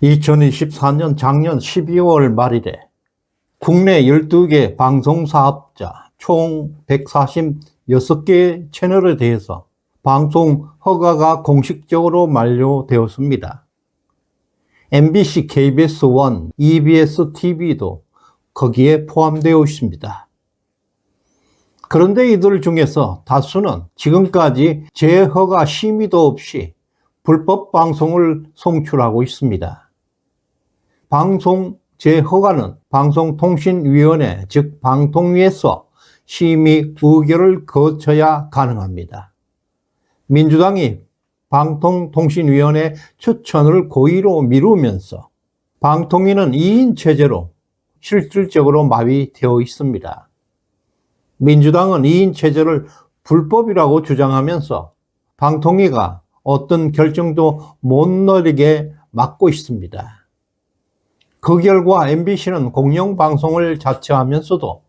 2024년 작년 12월 말일에 국내 12개 방송사업자 총 146개 채널에 대해서 방송 허가가 공식적으로 만료되었습니다. MBC, KBS1, EBS TV도 거기에 포함되어 있습니다. 그런데 이들 중에서 다수는 지금까지 재허가 심의도 없이 불법 방송을 송출하고 있습니다. 방송 재허가는 방송통신위원회, 즉 방통위에서 심의 의결을 거쳐야 가능합니다. 민주당이 방통통신위원회 추천을 고의로 미루면서 방통위는 2인 체제로 실질적으로 마비되어 있습니다. 민주당은 2인 체제를 불법이라고 주장하면서 방통위가 어떤 결정도 못 내리게 막고 있습니다. 그 결과 MBC는 공영방송을 자처하면서도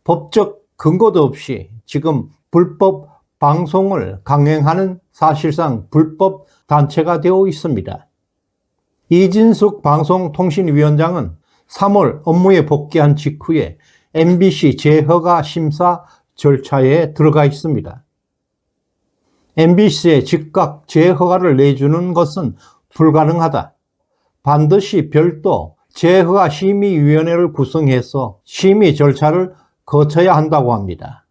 법적 근거도 없이 지금 불법 방송을 강행하는 사실상 불법 단체가 되어 있습니다. 이진숙 방송통신위원장은 3월 업무에 복귀한 직후에 MBC 재허가 심사 절차에 들어가 있습니다. MBC에 즉각 재허가를 내주는 것은 불가능하다. 반드시 별도 재허가 심의위원회를 구성해서 심의 절차를 거쳐야 한다고 합니다.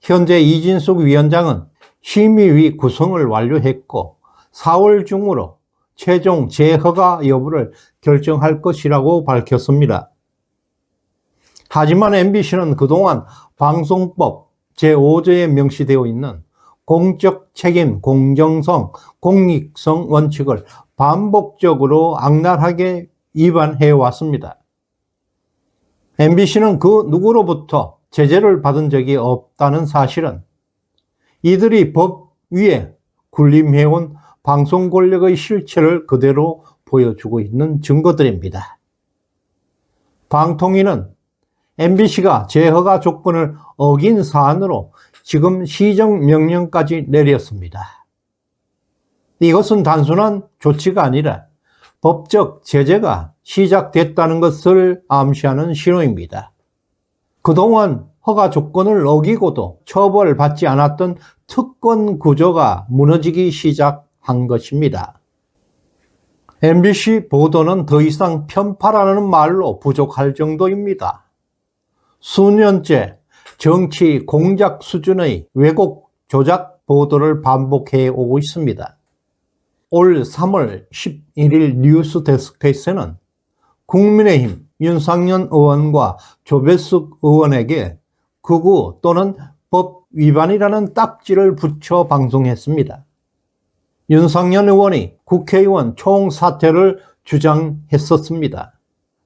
현재 이진숙 위원장은 심의위 구성을 완료했고 4월 중으로 최종 재허가 여부를 결정할 것이라고 밝혔습니다. 하지만 MBC는 그동안 방송법 제5조에 명시되어 있는 공적 책임, 공정성, 공익성 원칙을 반복적으로 악랄하게 위반해 왔습니다. MBC는 그 누구로부터 제재를 받은 적이 없다는 사실은 이들이 법 위에 군림해온 방송 권력의 실체를 그대로 보여주고 있는 증거들입니다. 방통위는 MBC가 재허가 조건을 어긴 사안으로 지금 시정명령까지 내렸습니다. 이것은 단순한 조치가 아니라 법적 제재가 시작됐다는 것을 암시하는 신호입니다. 그동안 허가 조건을 어기고도 처벌받지 않았던 특권 구조가 무너지기 시작한 것입니다. MBC 보도는 더 이상 편파라는 말로 부족할 정도입니다. 수년째 정치 공작 수준의 왜곡 조작 보도를 반복해 오고 있습니다. 올 3월 11일 뉴스데스크에서는 국민의힘 윤상현 의원과 조배숙 의원에게 극우 또는 법 위반이라는 딱지를 붙여 방송했습니다. 윤상현 의원이 국회의원 총사퇴를 주장했었습니다.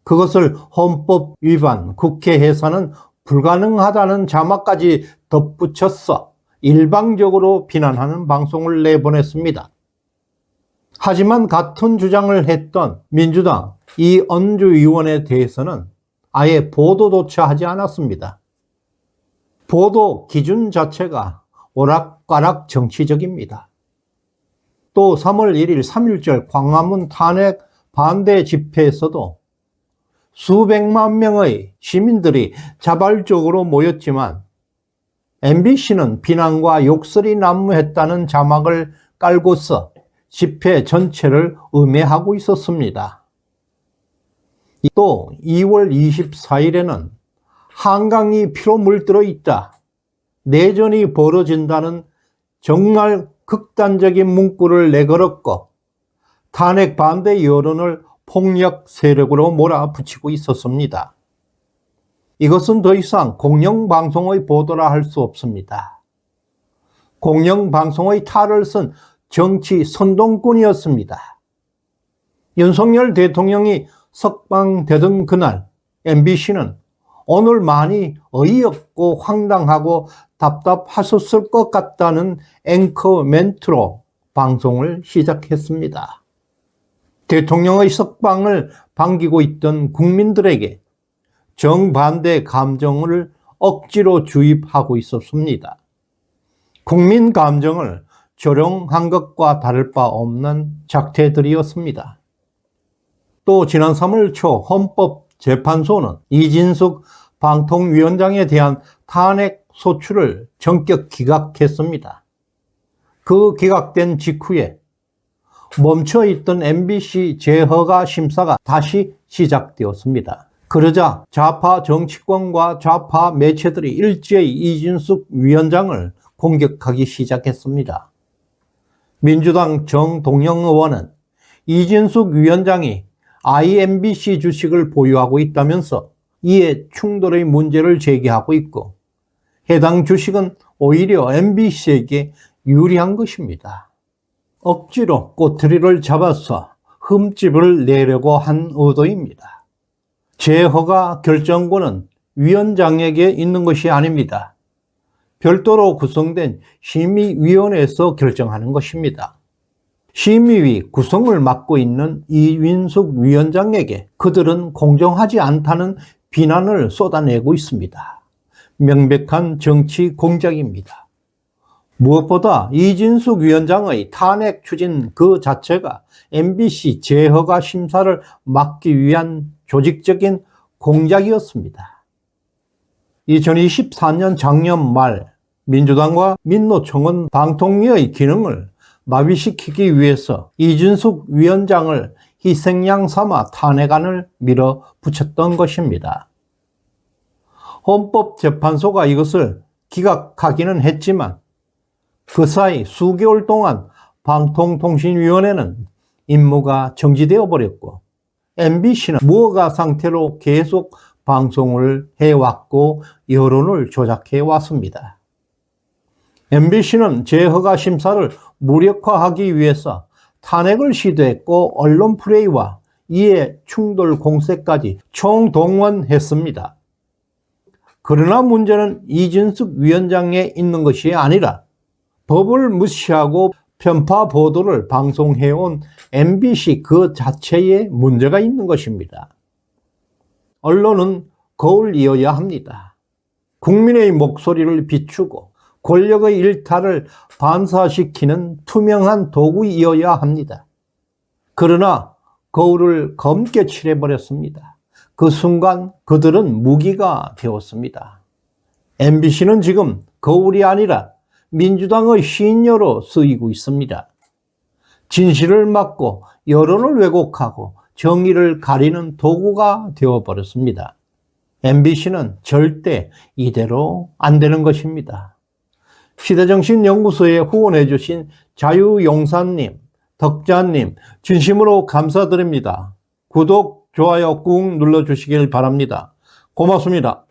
그것을 헌법 위반, 국회 해산은 불가능하다는 자막까지 덧붙여서 일방적으로 비난하는 방송을 내보냈습니다. 하지만 같은 주장을 했던 민주당 이언주 의원에 대해서는 아예 보도조차 하지 않았습니다. 보도 기준 자체가 오락가락 정치적입니다. 또 3월 1일 3.1절 광화문 탄핵 반대 집회에서도 수백만 명의 시민들이 자발적으로 모였지만 MBC는 비난과 욕설이 난무했다는 자막을 깔고서 집회 전체를 음해하고 있었습니다. 또 2월 24일에는 한강이 피로 물들어 있다, 내전이 벌어진다는 정말 극단적인 문구를 내걸었고 탄핵 반대 여론을 폭력 세력으로 몰아붙이고 있었습니다. 이것은 더 이상 공영방송의 보도라 할 수 없습니다. 공영방송의 탈을 쓴 정치 선동꾼이었습니다. 윤석열 대통령이 석방되던 그날 MBC는 오늘 많이 어이없고 황당하고 답답하셨을 것 같다는 앵커 멘트로 방송을 시작했습니다. 대통령의 석방을 반기고 있던 국민들에게 정반대 감정을 억지로 주입하고 있었습니다. 국민 감정을 조롱한 것과 다를 바 없는 작태들이었습니다. 또 지난 3월 초 헌법재판소는 이진숙 방통위원장에 대한 탄핵 소추를 전격 기각했습니다. 그 기각된 직후에 멈춰있던 MBC 재허가 심사가 다시 시작되었습니다. 그러자 좌파 정치권과 좌파 매체들이 일제히 이진숙 위원장을 공격하기 시작했습니다. 민주당 정동영 의원은 이진숙 위원장이 IMBC 주식을 보유하고 있다면서 이에 충돌의 문제를 제기하고 있고, 해당 주식은 오히려 MBC에게 유리한 것입니다. 억지로 꼬투리를 잡아서 흠집을 내려고 한 의도입니다. 재허가 결정권은 위원장에게 있는 것이 아닙니다. 별도로 구성된 심의위원회에서 결정하는 것입니다. 심의위 구성을 맡고 있는 이윈숙 위원장에게 그들은 공정하지 않다는 비난을 쏟아내고 있습니다. 명백한 정치 공작입니다. 무엇보다 이진숙 위원장의 탄핵 추진 그 자체가 MBC 재허가 심사를 막기 위한 조직적인 공작이었습니다. 2024년 작년 말 민주당과 민노총은 방통위의 기능을 마비시키기 위해서 이진숙 위원장을 희생양 삼아 탄핵안을 밀어붙였던 것입니다. 헌법재판소가 이것을 기각하기는 했지만 그 사이 수개월 동안 방통통신위원회는 임무가 정지되어 버렸고, MBC는 무허가 상태로 계속 방송을 해왔고 여론을 조작해 왔습니다. MBC는 재허가 심사를 무력화하기 위해서 탄핵을 시도했고 언론 플레이와 이해 충돌 공세까지 총동원했습니다. 그러나 문제는 이진숙 위원장에 있는 것이 아니라 법을 무시하고 편파 보도를 방송해온 MBC 그 자체에 문제가 있는 것입니다. 언론은 거울이어야 합니다. 국민의 목소리를 비추고 권력의 일탈을 반사시키는 투명한 도구이어야 합니다. 그러나 거울을 검게 칠해버렸습니다. 그 순간 그들은 무기가 되었습니다. MBC는 지금 거울이 아니라 민주당의 시인녀로 쓰이고 있습니다. 진실을 막고 여론을 왜곡하고 정의를 가리는 도구가 되어버렸습니다. MBC는 절대 이대로 안 되는 것입니다. 시대정신연구소에 후원해 주신 자유용사님, 덕자님 진심으로 감사드립니다. 구독, 좋아요 꾹 눌러주시길 바랍니다. 고맙습니다.